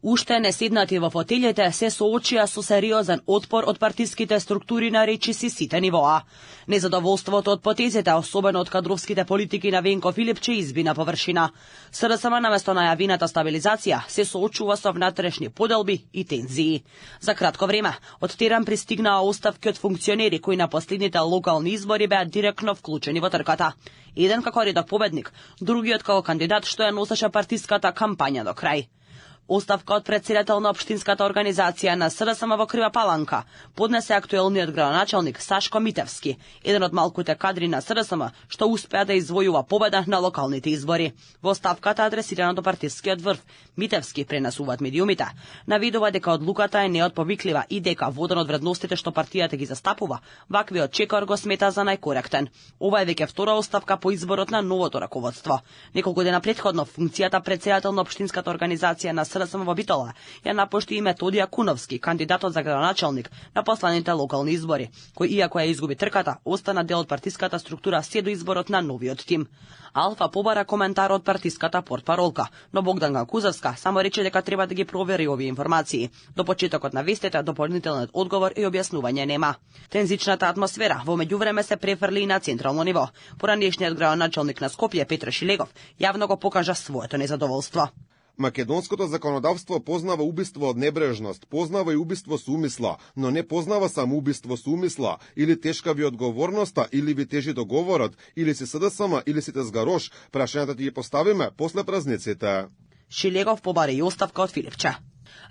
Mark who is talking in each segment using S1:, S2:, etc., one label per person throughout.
S1: Уште неседнати во фотелите се соочија со сериозен отпор од партиските структури на речиси сите нивоа. Незадоволството од потезите, особено од кадровските политики на Венко Филипче, изби на површина. СДСМ наместо најавената стабилизација се соочува со внатрешни поделби и тензии. За кратко време, од терен пристигнаа оставки од функционери кои на последните локални избори беа директно вклучени во трката. Еден како редок победник, другиот како кандидат што ја носеше партиската кампања до крај. Оставка од претседател на општинската организација на СДСМ во Крива Паланка поднесе актуелниот градоначалник Сашко Митевски, еден од малкуте кадри на СДСМ што успеа да извојува победа на локалните избори. Во оставката адресирана до партискиот врв, Митевски, пренесуваат медиумите, наведува дека одлуката е неотповиклива и дека воден од вредностите што партијата ги застапува, ваквиот чекор го смета за најкоректен. Ова е веќе втора оставка по изборот на новото раководство. Неколку дена претходно функцијата претседател на општинската организација на СДСМ во Битола ја напушти и Методија Куновски, кандидатот за градоначалник на последните локални избори, кој иако ја изгуби трката, остана дел од партиската структура се до изборот на новиот тим. Алфа побара коментар од партиската портпаролка, но Богданка Кузевска само рече дека треба да ги провери овие информации. До почетокот на вестите дополнителниот одговор и објаснување нема. Тензичната атмосфера во меѓувреме се префрли и на централно ниво. Поранешниот градоначалник на Скопје Петро Шилегов јавно го покажа своето незадоволство.
S2: Македонското законодавство познава убиство од небрежност, познава и убиство со умисла, но не познава само убиство со умисла, или тешка ви одговорноста, или ви тежи договорот, или си СДСМ, или сите сгарош. Прашањата ти ги поставиме после празниците.
S1: Шилегов побари и оставка од Филипче.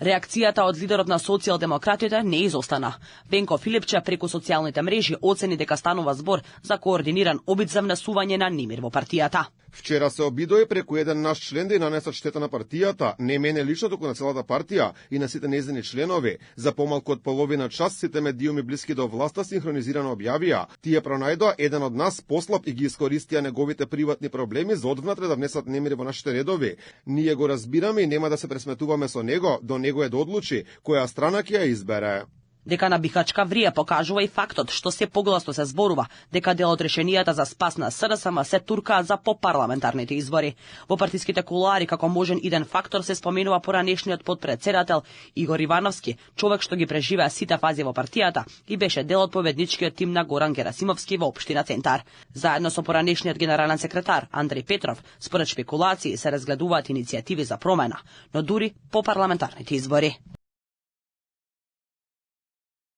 S1: Реакцијата од лидерот на социјалдемократите не изостана. Венко Филипче преку социјалните мрежи оцени дека станува збор за координиран обид за внесување на немир во партијата.
S2: Вчера се обидоe преку еден наш член да нанесат штета на партијата, не мене лично, туку на целата партија и на сите нејзини членови. За помалку од половина час сите медиуми блиски до власта синхронизирано објавија. Тие пронајдоа еден од нас послаб и ги искористија неговите приватни проблеми за одвнатре да внесат немир во нашите редови. Ние го разбираме и нема да се пресметуваме со него, до него е да одлучи која страна ќе ја избере.
S1: Дека на Бихачка врија покажува и фактот што се погласно се зборува дека дел од решенијата за спас на СДСМ се туркаат за попарламентарните избори. Во партиските кулуари како можен иден фактор се споменува поранешниот подпредседател Игор Ивановски, човек што ги преживеа сите фази во партијата и беше дел од победничкиот тим на Горан Герасимовски во општина Центар. Заедно со поранешниот генерален секретар Андреј Петров, според шпекулации се разгледуваат иницијативи за промена, но дури попарламентарните избори.